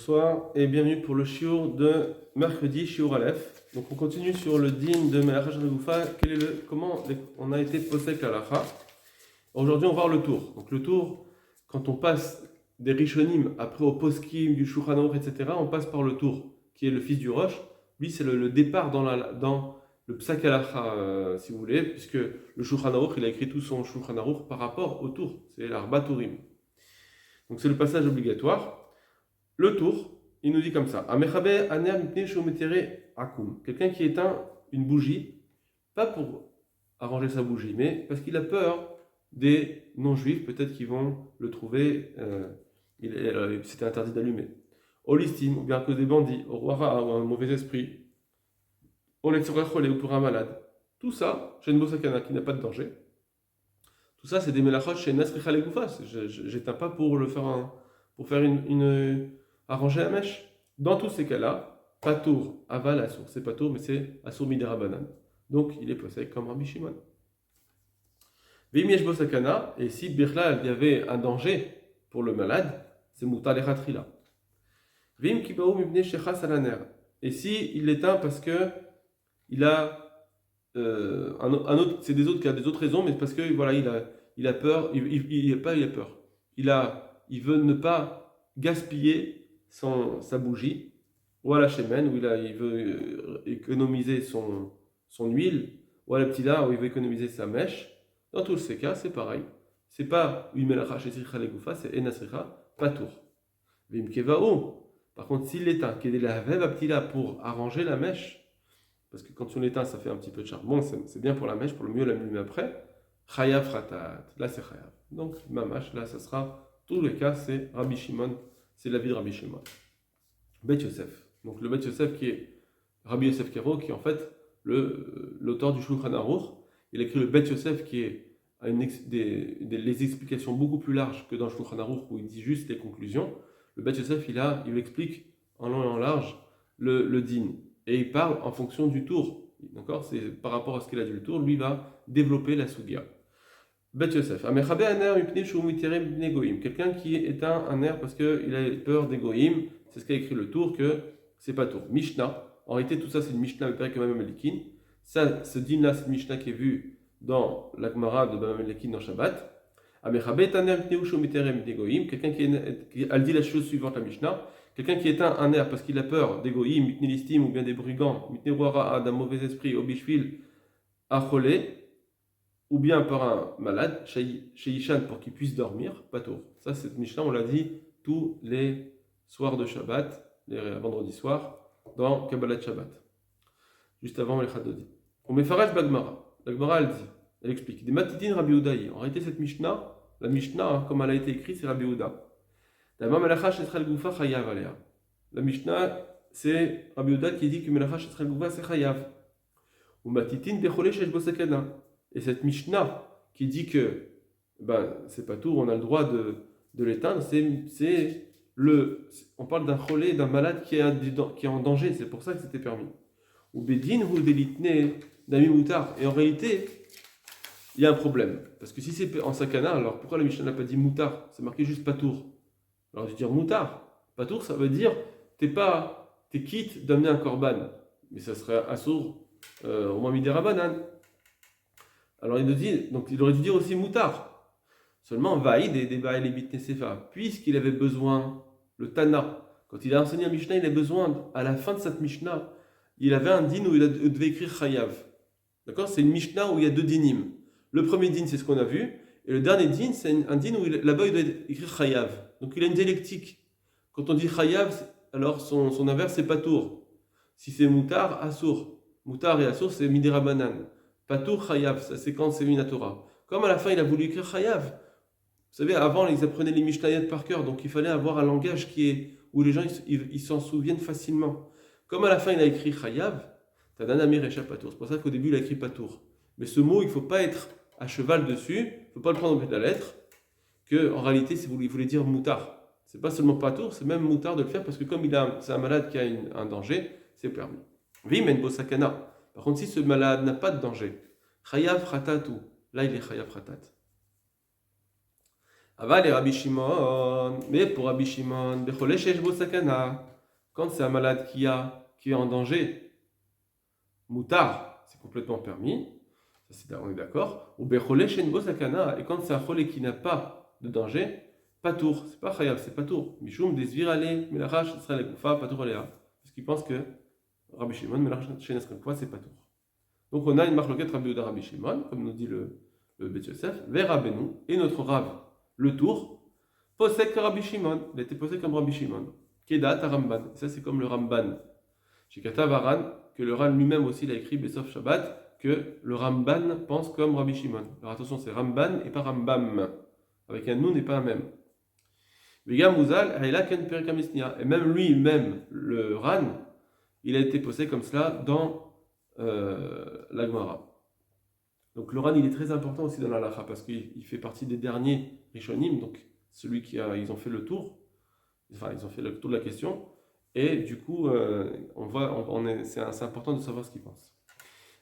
Bonsoir et bienvenue pour le shiur de mercredi, shiur Aleph. Donc on continue sur le din de Melacha Shadagoufa, comment on a été posek halacha. Aujourd'hui on va voir le tour. Donc le tour, quand on passe des rishonim après au poskim, du Shulchan Aruch, etc., on passe par le tour, qui est le fils du Rosh. Lui c'est le départ dans le psak halacha, si vous voulez, puisque le Shulchan Aruch, il a écrit tout son Shulchan Aruch par rapport au tour. C'est l'Arba Turim. Donc c'est le passage obligatoire. Le tour, il nous dit comme ça. Quelqu'un qui éteint une bougie, pas pour arranger sa bougie, mais parce qu'il a peur des non-juifs, peut-être qu'ils vont le trouver, c'était interdit d'allumer. Au listim, ou bien que des bandits, au roi ou un mauvais esprit, au letzorecholé ou pour un malade. Tout ça, chez une bosakana qui n'a pas de danger. Tout ça, c'est des melachot chez Nasricha Legoufa. J'éteins pas pour faire arranger la mèche. Dans tous ces cas-là, patour, aval, assour. C'est patour, mais c'est assour midera banane. Donc, il est posé comme Rabbi Shimon. Vim yesh bosakana, et si birla, il y avait un danger pour le malade, c'est mutar lechatrila. Vim kibaou mibne shechas alaner. Et si il l'éteint parce que il a un autre, c'est des autres qui a des autres raisons, mais parce que voilà, il a peur, il a peur. Il veut ne pas gaspiller sa bougie, ou à la chémène, où il veut économiser son huile, ou à la ptila, où il veut économiser sa mèche. Dans tous ces cas, c'est pareil. C'est pas une melacha chez Sricha Legoufa, c'est enasricha, pas tour. Vim kevao. Par contre, s'il l'éteint, qu'il est la veuve ptila pour arranger la mèche, parce que quand on l'éteint, ça fait un petit peu de charbon, c'est bien pour la mèche, pour le mieux l'allumer après. Chayav ratat, là c'est chayav. Donc, mamash, là ça sera, tous les cas, c'est Rabbi Shimon, c'est l'avis de Rabbi Shimon. Bet Yosef. Donc le Bet Yosef qui est Rabbi Yosef Karo, qui est en fait l'auteur du Shulchan Aruch. Il a écrit le Bet Yosef qui a les explications beaucoup plus larges que dans le Shulchan Aruch où il dit juste les conclusions. Le Bet Yosef, il explique en long et en large le din. Et il parle en fonction du tour. D'accord? C'est par rapport à ce qu'il a dit le tour, lui va développer la sugia. Bet Yosef. Quelqu'un qui éteint un air parce qu'il a peur des goïm, c'est ce qu'a écrit le tour, que c'est pas tour. Mishnah. En réalité, tout ça, c'est une Mishnah, mais que Bamam Elikin. Ça, ce din-là, c'est une Mishnah qui est vue dans la Gemara de Bamam Elikin dans Shabbat. Quelqu'un qui a dit la chose suivante, la Mishnah. Quelqu'un qui éteint un air parce qu'il a peur des goïm, mitni listim, ou bien des brigands, mitni roara, d'un mauvais esprit, obishvil, acholé, ou bien par un malade, chez Ishan, pour qu'il puisse dormir, pas tour. Ça, cette Mishnah, on l'a dit tous les soirs de Shabbat, les vendredis soirs, dans Kabbalat Shabbat, juste avant les Chadodi. On met Faraj Bagmara. La Gemara, elle explique. Des Matidin Rabbi Udaï. En réalité, cette Mishnah, la Mishnah, comme elle a été écrite, c'est Rabbi Uda. La Mishnah, c'est Rabbi Uda qui dit que Melacha Shetrel Goufa, c'est Chayav. Ou Matitin Becholé Shesh Bosakana. Et cette Mishnah qui dit que c'est pas tout, on a le droit de l'éteindre, on parle d'un cholé, d'un malade qui est en danger, c'est pour ça que c'était permis. Ou Bedin ou Delitne Dami Moutar. Et en réalité, il y a un problème. Parce que si c'est en sakana, alors pourquoi la Mishnah n'a pas dit Moutar? C'est marqué juste Patour. Alors je veux dire Moutar. Patour, ça veut dire t'es quitte d'amener un korban. Mais ça serait assour au moins midera banane. Alors il nous dit, donc il aurait dû dire aussi Moutar. Seulement Vaïd et Baïl et Bitnesefa, puisqu'il avait besoin, le Tana, quand il a enseigné un Mishnah, il avait besoin, à la fin de cette Mishnah, il avait un din où il devait écrire Chayav. D'accord? C'est une Mishnah où il y a deux dinim. Le premier din, c'est ce qu'on a vu, et le dernier din, c'est un din où là-bas il doit écrire Chayav. Donc il a une dialectique. Quand on dit Chayav, alors son inverse c'est Patour. Si c'est Moutar, Assour. Moutar et Assour, c'est Midera Banan. Patour, Chayav, ça c'est quand c'est Minatora. Comme à la fin il a voulu écrire Chayav. Vous savez, avant ils apprenaient les Mishnayot par cœur, donc il fallait avoir un langage où les gens ils s'en souviennent facilement. Comme à la fin il a écrit Chayav, Tadanamir et Patour. C'est pour ça qu'au début il a écrit Patour. Mais ce mot, il ne faut pas être à cheval dessus, il ne faut pas le prendre au pied de la lettre, qu'en réalité il voulait dire Moutar. C'est pas seulement Patour, c'est même Moutar de le faire parce que comme c'est un malade qui a un danger, c'est permis. Vimen Bosakana. Par contre, si ce malade n'a pas de danger, Chayav Khatatu, là il est Chayav Khatat. Aval et Rabbi Shimon, mais pour Rabbi Shimon, Bechole sheyesh bo sakana, quand c'est un malade qui est en danger, moutar, c'est complètement permis, on est d'accord. Ou Bechole sheyesh bo sakana, et quand c'est un cholé qui n'a pas de danger, patour, c'est pas chayav, c'est patour. Mishum desvirale, melachach, ce sera les koufa, patour aléa. Parce qu'il pense que Rabbi Shimon, melachach sheyesh koufa, c'est patour. Donc on a une marloquette Rabbi Yehuda Rabbi Shimon, comme nous dit le Bet Yosef, vers Rabbeinu, et notre Rav, le tour, possède que Rabbi Shimon, il a été posé comme Rabbi Shimon. Kedat à Ramban, ça c'est comme le Ramban. Chez Katav Aran, que le Ran lui-même aussi il a écrit Besof Shabbat, que le Ramban pense comme Rabbi Shimon. Alors attention, c'est Ramban et pas Rambam, avec un nun et pas un même. Vigam Muzal, Haïla Ken Perikamisnia, et même lui-même, le Ran, il a été posé comme cela dans la Gemara. Donc le Ran il est très important aussi dans la Lacha parce qu'il fait partie des derniers Rishonim, donc celui ils ont fait le tour, enfin ils ont fait le tour de la question, et du coup c'est important de savoir ce qu'ils pensent.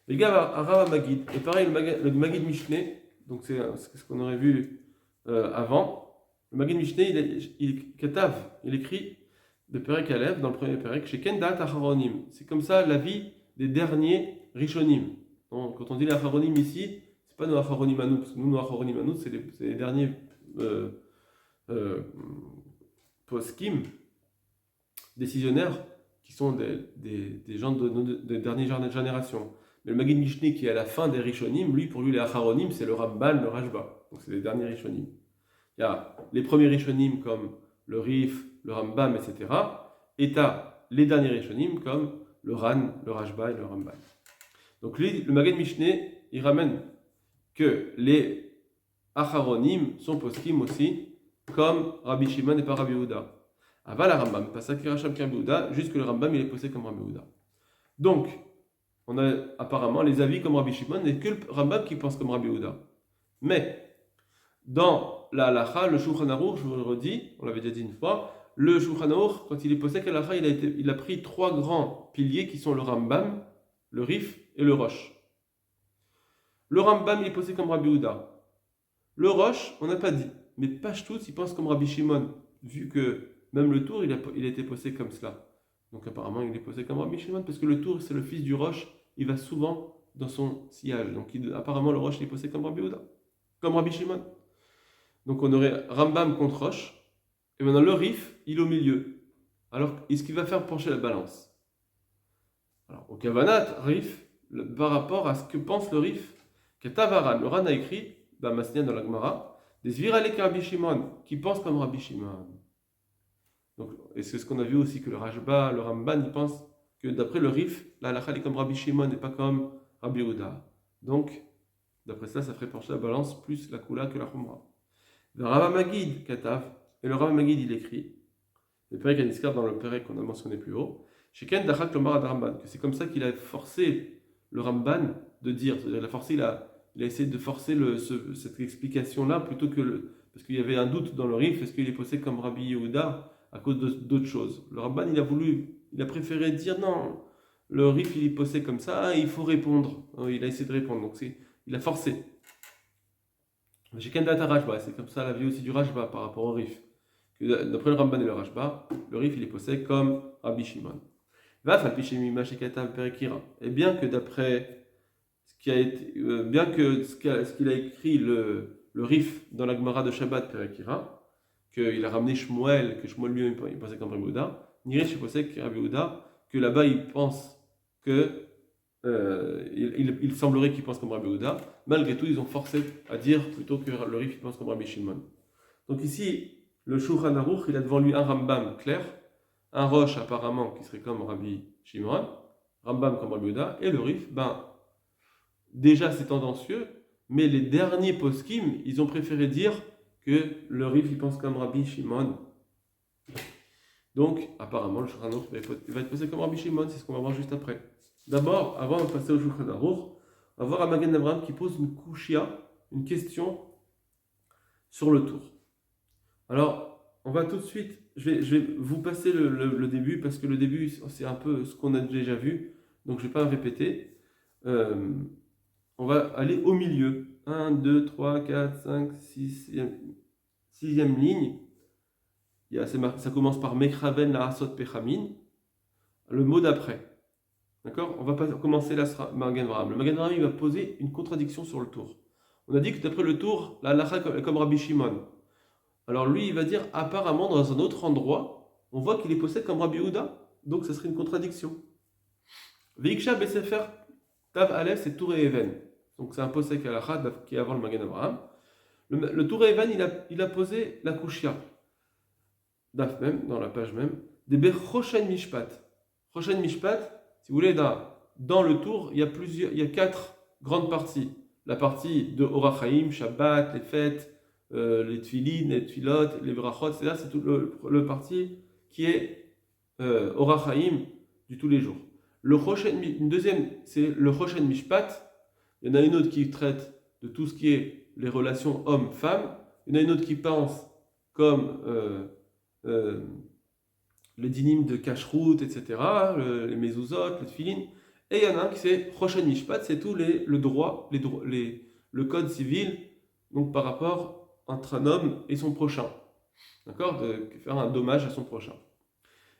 Les gars, Rav Magid, et pareil le Magid Mishneh, donc c'est ce qu'on aurait vu avant. Le Magid Mishneh il écrit de Perek Alev dans le premier Perek chez Kendat Acharonim. C'est comme ça la vie des derniers Rishonim. Donc, quand on dit les Acharonim ici, c'est pas nos Acharonim à nous, parce que nous, nos Acharonim à nous, c'est les derniers poskim, décisionnaires, qui sont des gens de dernière génération. Mais le Magid Mishneh, qui est à la fin des Rishonim, pour lui, les Acharonim, c'est le Ramban, le Rashba. Donc, c'est les derniers Rishonim. Il y a les premiers Rishonim comme le Rif, le Rambam, etc. Et tu as les derniers Rishonim comme le Ran, le Rashba et le Ramban. Donc lui, le Magid Mishneh, il ramène que les Acharonim sont poskim aussi comme Rabbi Shimon et pas Rabbi Yehuda. Aval à Rambam, pas ça qui racham Rabbi Yehuda, juste que le Rambam il est posé comme Rabbi Yehuda. Donc, on a apparemment les avis comme Rabbi Shimon et que le Rambam qui pense comme Rabbi Yehuda. Mais, dans la halacha, le Shulchan Aruch, je vous le redis, on l'avait déjà dit une fois, le Shulchan Aruch, quand il est posé qu'à halacha, il a pris trois grands piliers qui sont le Rambam, le Rif et le Rosh. Le Rambam, il est posé comme Rabbi Yehuda. Le Rosh, on n'a pas dit. Mais Pashtout, il pense comme Rabbi Shimon, vu que même le Tour, il a été posé comme cela. Donc apparemment, il est posé comme Rabbi Shimon, parce que le Tour, c'est le fils du Rosh, il va souvent dans son sillage. Donc apparemment, le Rosh, il est posé comme Rabbi Yehuda, comme Rabbi Shimon. Donc on aurait Rambam contre Rosh, et maintenant le Rif, il est au milieu. Alors, est-ce qu'il va faire pencher la balance? Alors, au Kavanat, Rif, par rapport à ce que pense le Rif, Ketavaran, le Ran a écrit, dans Masnia dans la Gemara, des Zviralek Rabbi Shimon, qui pensent comme Rabbi Shimon. Donc, et c'est ce qu'on a vu aussi, que le Rashba, le Ramban, ils pensent que d'après le Rif, la halakha est comme Rabbi Shimon et pas comme Rabbi Yehuda. Donc, d'après ça, ça ferait pencher la balance plus la Kula que la Khumra. Le Rav Magid, Katav, et le Rav Magid, il écrit, le Perek Aniskar dans le Perek qu'on a mentionné plus haut, Sheken Dachak Lomar ad Ramban, que c'est comme ça qu'il a forcé le Ramban de dire, c'est-à-dire il a essayé de forcer cette explication-là plutôt que parce qu'il y avait un doute dans le Rif, est-ce qu'il est posé comme Rabbi Yehuda à cause d'autres choses. Le Ramban, il a préféré dire non, le Rif, il est posé comme ça, il faut répondre. Il a essayé de répondre, donc il a forcé. Sheken Data Rashba, c'est comme ça la vie aussi du Rashba par rapport au Rif. D'après le Ramban et le Rashba, le Rif, il est posé comme Rabbi Shimon. Et bien que d'après ce qu'il a écrit le Rif dans la Gemara de Shabbat Perekira, qu'il a ramené Shmuel, que Shmuel lui-même il pensait comme Rabbi Yehuda, Niré je pensais que Rabbi Yehuda, que là-bas il pense que il semblerait qu'il pense comme Rabbi Yehuda, malgré tout ils ont forcé à dire plutôt que le Rif il pense comme Rabbi Shimon. Donc ici, le Shulchan Aruch, il a devant lui un Rambam clair, un Rosh apparemment qui serait comme Rabbi Shimon, Rambam comme Rabbi Yehuda, et le Rif, déjà c'est tendancieux, mais les derniers poskim, ils ont préféré dire que le Rif il pense comme Rabbi Shimon. Donc apparemment le Shulchan Aruch va être posé comme Rabbi Shimon, c'est ce qu'on va voir juste après. D'abord, avant de passer au Shulchan Aruch, on va voir un Magen Avraham qui pose une kushia, une question sur le tour. Alors, on va tout de suite, je vais vous passer le début, parce que le début, c'est un peu ce qu'on a déjà vu, donc je ne vais pas répéter. On va aller au milieu. 1, 2, 3, 4, 5, 6, 6e ligne, ça commence par Mekraven la Asot Pechamin, le mot d'après. D'accord? On va pas commencer la Magen Avraham. Le Magen Avraham, il va poser une contradiction sur le tour. On a dit que d'après le tour, la halakha est comme Rabbi Shimon. Alors lui, il va dire, apparemment, dans un autre endroit, on voit qu'il est possède comme Rabbi Yehuda. Donc, ça serait une contradiction. Veiksha Besefer Tav Aleph, c'est Tour et Even. Donc, c'est un posek halakha qui est avant le Magen Avraham. Le Tour et Even, il a posé la Kushia. Daf même, dans la page même. Des Choshen Mishpat. Choshen Mishpat, si vous voulez, dans le tour, il y a 4 grandes parties. La partie de Orachaim, Shabbat, les fêtes, les tfilin, les tfilot, les brachot, c'est tout le parti qui est Orachaim du tous les jours. Une deuxième, c'est le Choshen Mishpat. Il y en a une autre qui traite de tout ce qui est les relations homme-femme. Il y en a une autre qui pense comme les dynimes de kashrut, etc., les mezuzot, les tfilin. Et il y en a un qui c'est Choshen Mishpat, c'est tout le droit, le code civil, donc par rapport entre un homme et son prochain. D'accord? De faire un dommage à son prochain.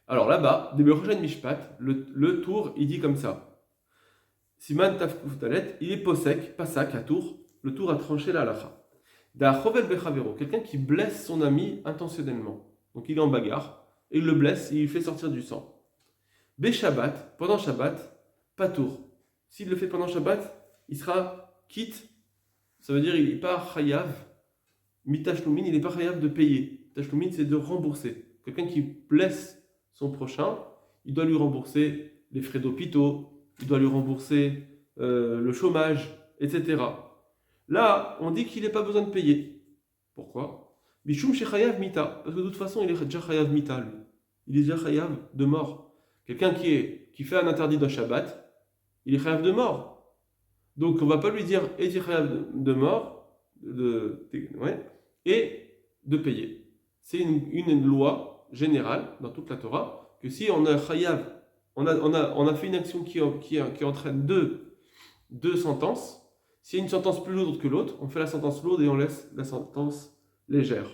Alors là-bas, de Choshen Mishpat, le tour, il dit comme ça. Siman Tafkuf Talet, il est posek, pasak à tour, le tour a tranché la halakha. Da Chovel Bechavero, quelqu'un qui blesse son ami intentionnellement. Donc il est en bagarre, et il le blesse, et il fait sortir du sang. Shabbat, pendant Shabbat, pas tour. S'il le fait pendant Shabbat, il sera quitte. Ça veut dire qu'il n'est pas chayav. Mitashlumin, il n'est pas chayav de payer. Tashlumin, c'est de rembourser. Quelqu'un qui blesse son prochain, il doit lui rembourser les frais d'hôpitaux, il doit lui rembourser le chômage, etc. Là, on dit qu'il n'a pas besoin de payer. Pourquoi? Bishum shechayav mita. Parce que de toute façon, il est déjà chayav mita, lui. Il est déjà chayav de mort. Quelqu'un qui fait un interdit d'un Shabbat, il est chayav de mort. Donc on ne va pas lui dire et tu es chayav de mort et de payer. C'est une loi générale dans toute la Torah que si on a chayav, on a fait une action qui entraîne deux sentences. S'il y a une sentence plus lourde que l'autre, on fait la sentence lourde et on laisse la sentence légère.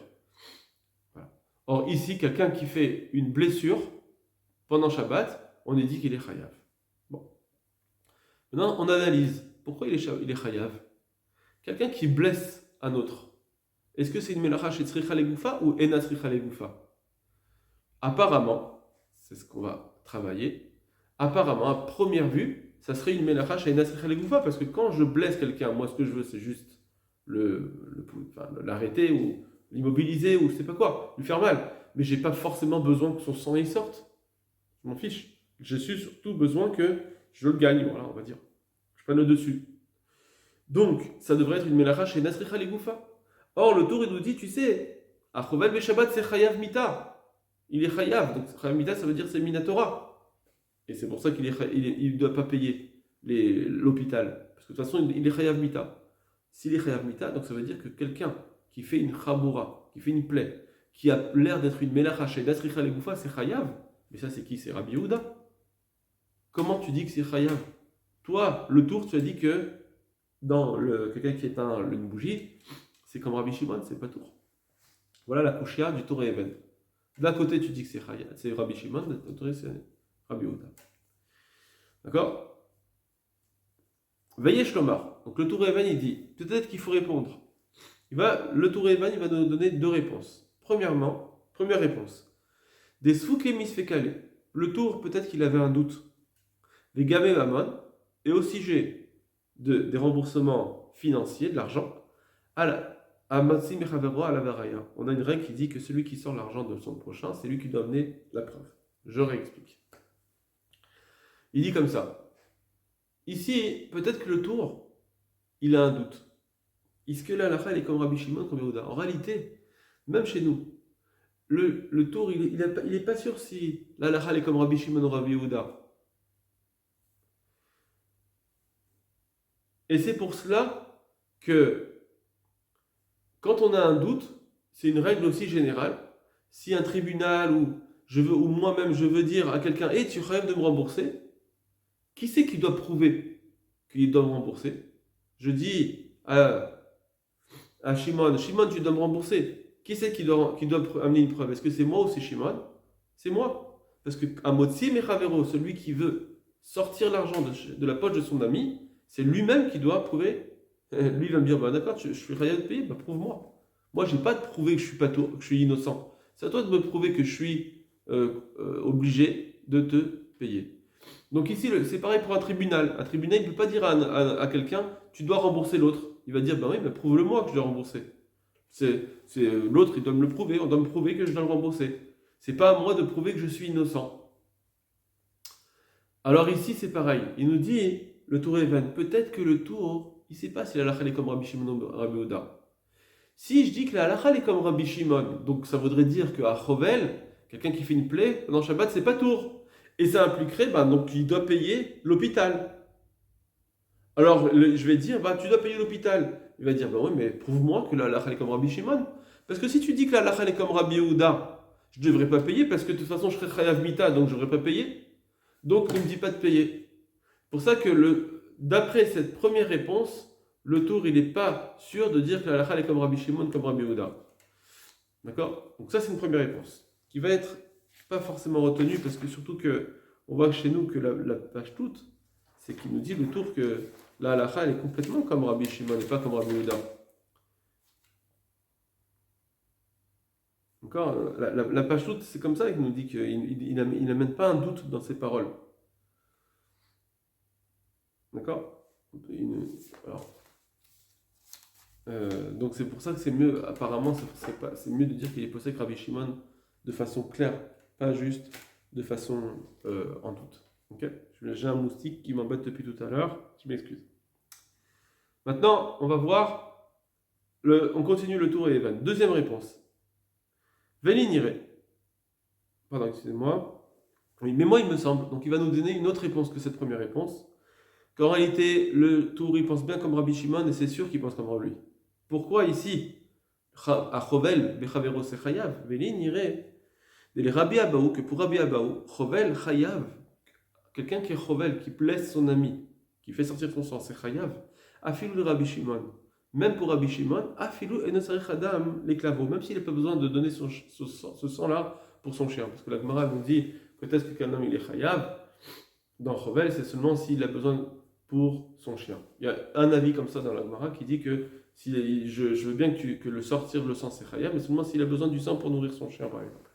Voilà. Or ici, quelqu'un qui fait une blessure pendant Shabbat, on est dit qu'il est chayav. Bon. Maintenant, on analyse. Pourquoi il est chayav? Quelqu'un qui blesse un autre, est-ce que c'est une melacha chez tzricha legoufa ou ena tzricha legoufa? Apparemment, c'est ce qu'on va travailler, apparemment, à première vue, ça serait une melacha chez ena tzricha legoufa, parce que quand je blesse quelqu'un, moi ce que je veux c'est juste l'arrêter ou l'immobiliser ou je sais pas quoi, lui faire mal. Mais j'ai pas forcément besoin que son sang y sorte. Je m'en fiche. J'ai surtout besoin que je le gagne, voilà, on va dire. Je prenne le dessus. Donc, ça devrait être une melacha chez Nasricha Legoufa. Or, le tour, il nous dit, tu sais, à Chovel Beshabbat, c'est Chayav Mita. Il est Chayav. Donc, Chayav Mita, ça veut dire c'est Minatora. Et c'est pour ça qu'il ne doit pas payer l'hôpital. Parce que de toute façon, il est Chayav Mita. S'il est Chayav Mita, donc ça veut dire que quelqu'un qui fait une Chaboura, qui fait une plaie, qui a l'air d'être une melacha chez Nasricha Legoufa, c'est Chayav. Mais ça, c'est qui? C'est Rabbi Yehuda. Comment tu dis que c'est Chayav? Toi, le tour, tu as dit que dans quelqu'un qui éteint une bougie, c'est comme Rabbi Shimon, c'est pas tour. Voilà la kushia du tour et Even. D'un côté, tu dis que c'est Rabbi Shimon, de l'autre côté, c'est Rabbi Yehuda. D'accord? Veillez Shlomar. Donc le tour et Even, il dit, peut-être qu'il faut répondre. Le tour et Even, il va nous donner 2 réponses. Première réponse. Des souké misfekale. Le tour, peut-être qu'il avait un doute. Les gamé mamon, et au sujet des remboursements financiers, de l'argent, on a une règle qui dit que celui qui sort l'argent de son prochain, c'est lui qui doit amener la preuve. Je réexplique. Il dit comme ça. Ici, peut-être que le tour, il a un doute. Est-ce que la halakha, elle est comme Rabbi Shimon, comme Yehuda? En réalité, même chez nous, le tour, il n'est pas sûr si la halakha, elle est comme Rabbi Shimon ou Rabbi Yehuda. Et c'est pour cela que quand on a un doute, c'est une règle aussi générale. Si un tribunal ou moi-même je veux dire à quelqu'un « tu rêves de me rembourser », qui c'est qui doit prouver qu'il doit me rembourser? Je dis à Shimon, tu dois me rembourser. qui c'est qui doit amener une preuve? Est-ce que c'est moi ou c'est Shimon? C'est moi. Parce que Amotzi Mechavero, celui qui veut sortir l'argent de la poche de son ami, c'est lui-même qui doit prouver. Lui il va me dire, bah, d'accord, je suis rien de payer, bah, prouve-moi. Moi, je n'ai pas de prouver que je suis pas que je suis innocent. C'est à toi de me prouver que je suis obligé de te payer. Donc ici, c'est pareil pour un tribunal. Un tribunal, il ne peut pas dire à quelqu'un, tu dois rembourser l'autre. Il va dire, bah oui, mais prouve-le-moi que je dois rembourser. L'autre, il doit me le prouver, on doit me prouver que je dois le rembourser. C'est pas à moi de prouver que je suis innocent. Alors ici, c'est pareil. Il nous dit, le tour Even, peut-être que le tour, il ne sait pas si la halakha est comme Rabbi Shimon ou Rabbi Oda. Si je dis que la halakha est comme Rabbi Shimon, donc ça voudrait dire qu'à Chovel, quelqu'un qui fait une plaie pendant Shabbat, c'est pas tour. Et ça impliquerait, donc il doit payer l'hôpital. Alors je vais dire, tu dois payer l'hôpital. Il va dire, oui, mais prouve-moi que la halakha est comme Rabbi Shimon. Parce que si tu dis que la halakha est comme Rabbi Yehuda, je ne devrais pas payer parce que de toute façon je serais chayav mita, donc je ne devrais pas payer. Donc ne me dis pas de payer. C'est pour ça que d'après cette première réponse, le tour il n'est pas sûr de dire que la halakha est comme Rabbi Shimon, comme Rabbi Yehuda. D'accord? Donc ça c'est une première réponse qui va être pas forcément retenue parce que surtout que on voit chez nous que la page toute, c'est qu'il nous dit le tour que la halakha elle est complètement comme Rabbi Shimon et pas comme Rabbi Yehuda. D'accord? La page toute, c'est comme ça qu'il nous dit qu'il n'amène pas un doute dans ses paroles. D'accord? Donc c'est pour ça que c'est mieux, apparemment, c'est mieux de dire qu'il est possède Rabbi Shimon de façon claire, pas juste de façon en doute. Okay? J'ai un moustique qui m'embête depuis tout à l'heure, je m'excuse. Maintenant, on va voir, on continue le tour et Evan. Deuxième réponse. Véliniré. Pardon, excusez-moi. Oui, mais moi il me semble, donc il va nous donner une autre réponse que cette première réponse. Qu'en réalité, le tour il pense bien comme Rabbi Shimon et c'est sûr qu'il pense comme lui. Pourquoi ici à Chovel, Bechavero Sechayav, Vélin irait les Rabbi Abaou, que pour Rabbi Abaou, Chovel Chayav, quelqu'un qui est Chovel, qui blesse son ami, qui fait sortir son sang, c'est Chayav, Afilou le Rabbi Shimon. Même pour Rabbi Shimon, Afilou et Nosarich Adam, les clavos, même s'il n'a pas besoin de donner ce sang-là pour son chien. Parce que la Gemara nous dit que est-ce qu'un homme il est Chayav, dans Chovel, c'est seulement s'il a besoin pour son chien. Il y a un avis comme ça dans la Gemara qui dit que je veux bien que le sortir le sang c'est chayav, mais seulement s'il a besoin du sang pour nourrir son chien par exemple.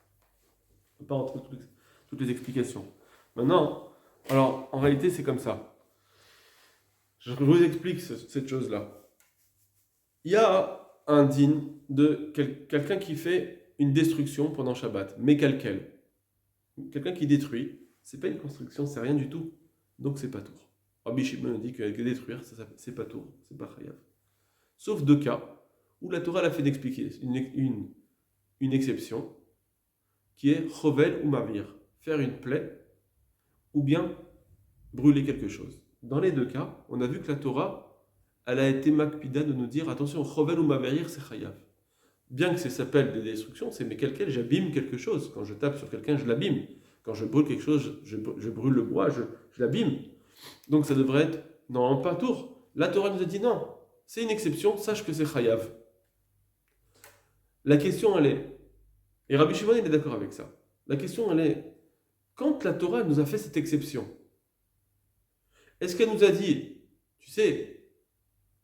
On ne peut pas rentrer dans toutes les explications. Maintenant, alors en réalité c'est comme ça. Je vous explique cette chose-là. Il y a un din de quelqu'un qui fait une destruction pendant Shabbat, mais quelle. Quelqu'un qui détruit, c'est pas une construction, c'est rien du tout, donc c'est pas tour. Rabbi Shimon dit que détruire, c'est pas tour, c'est pas chayav. Sauf deux cas où la Torah l'a fait d'expliquer une exception qui est chovel ou mavir, faire une plaie ou bien brûler quelque chose. Dans les deux cas, on a vu que la Torah elle a été makpida de nous dire attention, chovel ou mavir c'est chayav. Bien que ça s'appelle des destructions, c'est mais quel j'abîme quelque chose. Quand je tape sur quelqu'un, je l'abîme. Quand je brûle quelque chose, je brûle le bois, je l'abîme. Donc ça devrait être non pas tour. La Torah nous a dit non. C'est une exception, sache que c'est chayav. La question elle est, et Rabbi Shimon il est d'accord avec ça. La question elle est, quand la Torah nous a fait cette exception, est-ce qu'elle nous a dit, tu sais,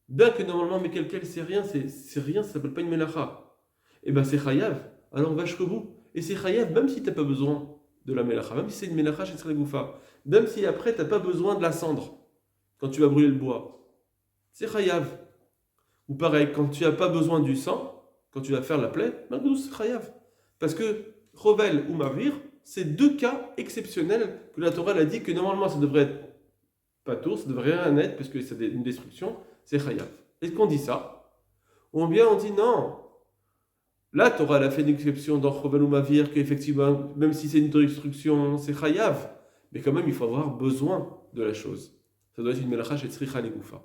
bien que normalement mais quelqu'un c'est rien, ça s'appelle pas une melacha. Et ben c'est chayav. Alors on va jusqu'au bout. Et c'est chayav même si tu n'as pas besoin de la melacha, même si c'est une melacha chez Srei Goufa, même si après tu n'as pas besoin de la cendre quand tu vas brûler le bois. C'est chayav. Ou pareil, quand tu n'as pas besoin du sang, quand tu vas faire la plaie, c'est chayav. Parce que chovel ou mavir, c'est deux cas exceptionnels que la Torah a dit que normalement ça devrait être pas tour, ça devrait rien être parce que c'est une destruction, c'est chayav. Est-ce qu'on dit ça? Ou bien on dit non. La Torah a fait une exception dans chovel ou mavir qu'effectivement, même si c'est une destruction, c'est chayav. Mais quand même, il faut avoir besoin de la chose. Ça doit être une melacha chez tzricha legoufa.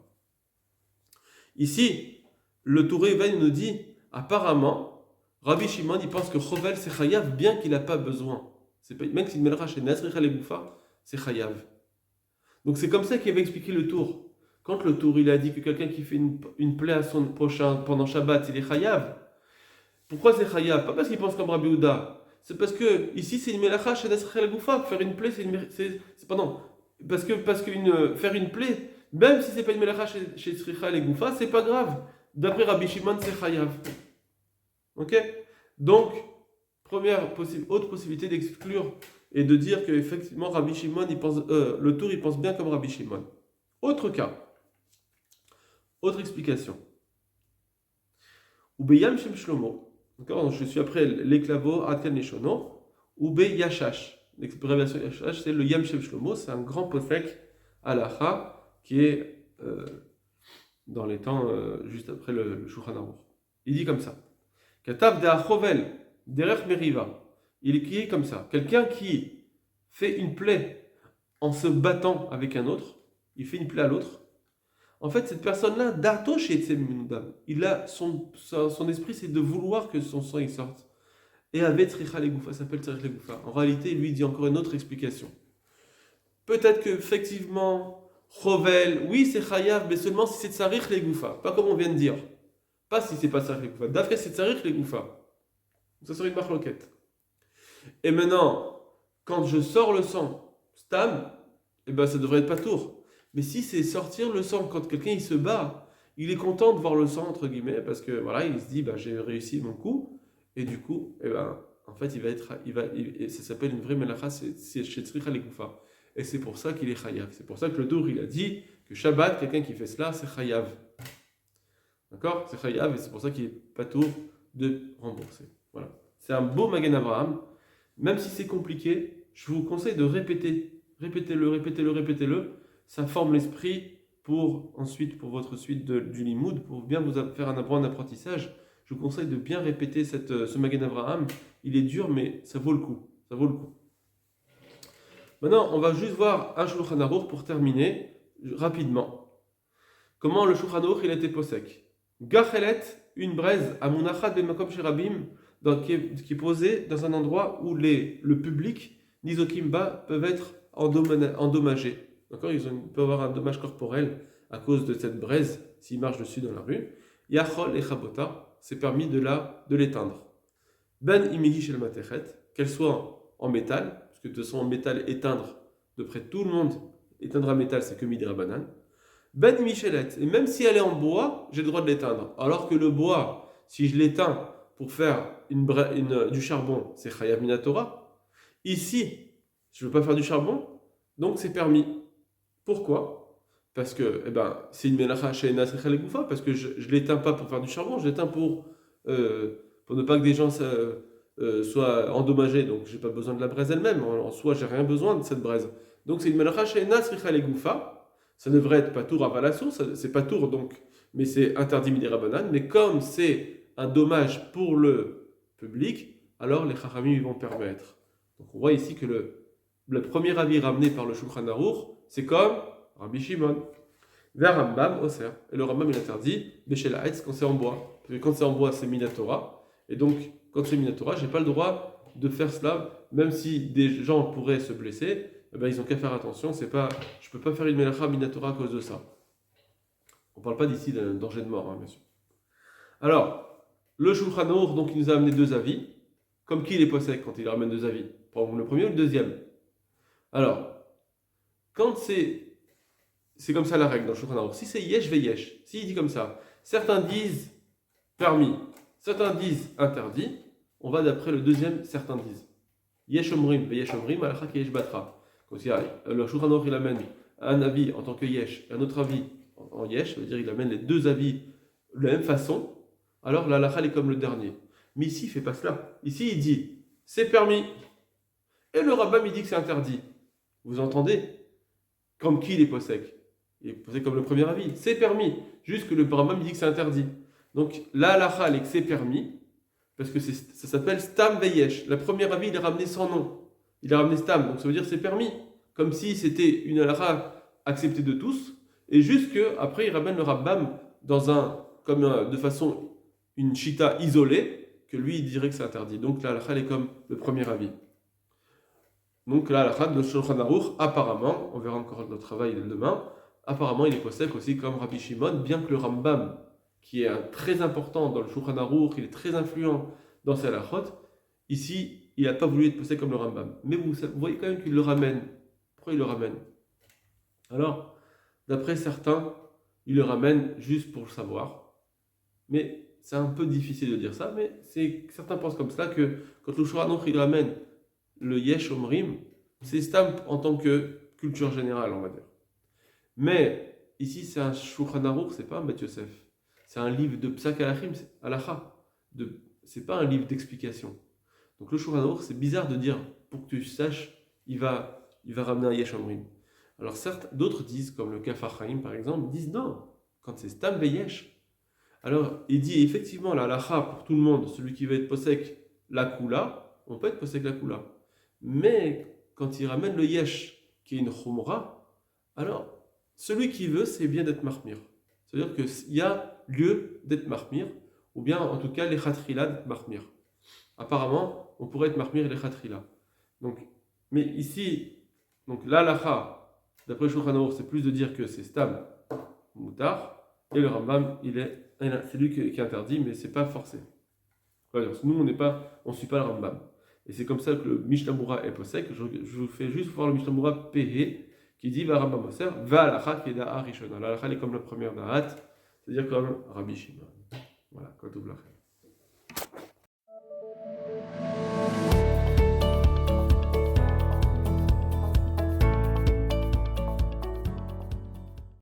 Ici, le Touré Even nous dit, apparemment, Rabbi Shimon, il pense que chovel c'est chayav bien qu'il n'a pas besoin. Même si c'est une melacha chez tzricha legoufa, c'est chayav. Donc c'est comme ça qu'il avait expliqué le tour. Quand le tour il a dit que quelqu'un qui fait une plaie à son prochain pendant Shabbat, il est chayav. Pourquoi c'est chayav? Pas parce qu'il pense comme Rabbi Houda. C'est parce que ici c'est une melacha chez Nasrel Goufa. Faire une plaie, pardon. Parce qu'une faire une plaie, même si c'est pas une melacha chez Srichel Goufa, c'est pas grave. D'après Rabbi Shimon, c'est chayav. Ok? Donc, autre possibilité d'exclure et de dire qu'effectivement Rabbi Shimon, le tour il pense bien comme Rabbi Shimon. Autre cas, autre explication. Ube Yam Shem Shlomo, d'accord, je suis après l'éclavo Atkan Neshono, Ube Yashash. L'expression Yashash, c'est le Yam Shem Shlomo, c'est un grand posek halacha qui est dans les temps juste après le Shulchan Aruch. Il dit comme ça. Katav de Achovel, derech meriva. Il est comme ça. Quelqu'un qui fait une plaie en se battant avec un autre, il fait une plaie à l'autre. En fait, cette personne-là, Dato chez Tzemminudam, il a son esprit, c'est de vouloir que son sang il sorte. Et avec Tzricha Legoufa, ça s'appelle Tzricha Legoufa. En réalité, il lui dit encore une autre explication. Peut-être qu'effectivement, Chovel, oui, c'est Chayav, mais seulement si c'est Tzarich Legoufa. Pas comme on vient de dire. Pas si c'est pas Tzarich Legoufa. D'après, c'est Tzarich Legoufa. Ça serait une marloquette. Et maintenant, quand je sors le sang, Stam, eh ben ça devrait être pas tour. Mais si c'est sortir le sang, quand quelqu'un il se bat, il est content de voir le sang, entre guillemets, parce que voilà, il se dit, bah, j'ai réussi mon coup, et du coup, eh ben, en fait, ça s'appelle une vraie melacha, c'est chez Tzricha Legoufa. Et c'est pour ça qu'il est chayav. C'est pour ça que le Dour, il a dit que Shabbat, quelqu'un qui fait cela, c'est chayav. D'accord? C'est chayav, et c'est pour ça qu'il est pas tour de rembourser. Voilà. C'est un beau Magen Avraham. Même si c'est compliqué, je vous conseille de répéter. Répétez-le. Ça forme l'esprit pour votre suite du limoud, pour bien vous faire un bon apprentissage. Je vous conseille de bien répéter ce Magen Avraham. Il est dur, mais ça vaut le coup. Ça vaut le coup. Maintenant, on va juste voir un Shulchan Aruch pour terminer rapidement. Comment le Shulchan Aruch il a été posek. Gachelet, une braise, à Munachat ben Makom Sherabim, qui est posée dans un endroit où le public, Nizokimba, peuvent être endommagés. D'accord, ils peuvent avoir un dommage corporel à cause de cette braise s'ils marchent dessus dans la rue. Yachol et Chabota, c'est permis de l'éteindre. Ben imihi shel matechet, qu'elle soit en métal, parce que de toute façon en métal éteindre de près tout le monde, éteindre un métal c'est que midra banane. Ben imichelet, et même si elle est en bois, j'ai le droit de l'éteindre. Alors que le bois, si je l'éteins pour faire du charbon, c'est chayav minatora. Ici, je ne veux pas faire du charbon, donc c'est permis. Pourquoi? Parce que c'est une melacha chez Nasrechel Goufa, parce que je ne l'éteins pas pour faire du charbon, je l'éteins pour ne pas que des gens soient endommagés, donc je n'ai pas besoin de la braise elle-même, en soi j'ai rien besoin de cette braise. Donc c'est une melacha chez Nasrechel Goufa, ça devrait être patour à Valasso, c'est patour donc, mais c'est interdit midera banane, mais comme c'est un dommage pour le public, alors les chachamim ils vont permettre. Donc on voit ici que le premier avis ramené par le Shulchan Aruch, c'est comme Rabbi Shimon. Vers Rambam, Oser. Et le Rambam, il interdit Béchel Haetz quand c'est en bois. Parce que quand c'est en bois, c'est Minatora. Et donc, quand c'est Minatora, je n'ai pas le droit de faire cela, même si des gens pourraient se blesser, ils n'ont qu'à faire attention. Je ne peux pas faire une Melacha Minatora à cause de ça. On ne parle pas d'ici d'un danger de mort, bien sûr. Alors, le Shulchan Aruch, donc, il nous a amené deux avis. Comme qui il est possède quand il ramène deux avis? Prends le premier ou le deuxième? Alors, quand c'est comme ça la règle dans le Shulchan Aruch. Si c'est yesh ve yesh, s'il dit comme ça, certains disent permis, certains disent interdit, on va d'après le deuxième, certains disent. Yesh omrim ve yesh omrim, alakha ki yesh batra. Quand le Shulchan Aruch il amène un avis en tant que yesh et un autre avis en yesh, ça veut dire il amène les deux avis de la même façon, alors l'alakha est comme le dernier. Mais ici il ne fait pas cela. Ici il dit c'est permis et le rabbin il dit que c'est interdit. Vous entendez? Comme qui il est possèque? Il est possèque comme le premier avis. C'est permis. Juste que le Rambam dit que c'est interdit. Donc la halakha est que c'est permis, parce que ça s'appelle Stam Veyesh. Le premier avis, il est ramené sans nom. Il a ramené Stam, donc ça veut dire c'est permis. Comme si c'était une halakha acceptée de tous. Et juste que après il ramène le Rambam de façon une chita isolée, que lui il dirait que c'est interdit. Donc la halakha est comme le premier avis. Donc là, la de Shulchan Aruch, apparemment, on verra encore notre travail demain, apparemment il est possède aussi comme Rabbi Shimon, bien que le Rambam, qui est très important dans le Shulchan Aruch, il est très influent dans ses halachot, ici, il n'a pas voulu être posé comme le Rambam. Mais vous voyez quand même qu'il le ramène. Pourquoi il le ramène? Alors, d'après certains, il le ramène juste pour le savoir. Mais c'est un peu difficile de dire ça, mais certains pensent comme cela que quand le Shulchan Aruch il ramène le Yesh Omrim, c'est stam en tant que culture générale, on va dire. Mais ici, c'est un Shulchan Aruch, c'est pas un Bet Yosef. C'est un livre de Psak Halachim, Halacha. C'est pas un livre d'explication. Donc le Shulchan Aruch, c'est bizarre de dire, pour que tu saches, il va ramener un Yesh Omrim. Alors certes, d'autres disent, comme le Kafar Chaim par exemple, disent non, quand c'est Stam Veyesh. Alors il dit effectivement la halacha pour tout le monde, celui qui veut être posek la kula, on peut être posek la kula. Mais quand il ramène le Yesh, qui est une chumra, alors celui qui veut, c'est bien d'être marmir. C'est-à-dire qu'il y a lieu d'être marmir, ou bien en tout cas les chatrila d'être marmir. Apparemment, on pourrait être marmir les chatrila. Donc, mais ici, donc l'alacha, d'après Shulchan Aruch, c'est plus de dire que c'est stam, moutar, et le Rambam, c'est lui qui est interdit, mais c'est pas forcé. Voilà, nous, on ne suit pas le Rambam. Et c'est comme ça que le Mishnah Moura est posek. Je vous fais juste voir le Mishnah Moura Pehe, qui dit va Rambam Moser, va alacha qui est da'a rishona. L'alacha est comme la première da'at, c'est-à-dire comme Rabbi Shimon. Voilà, quand on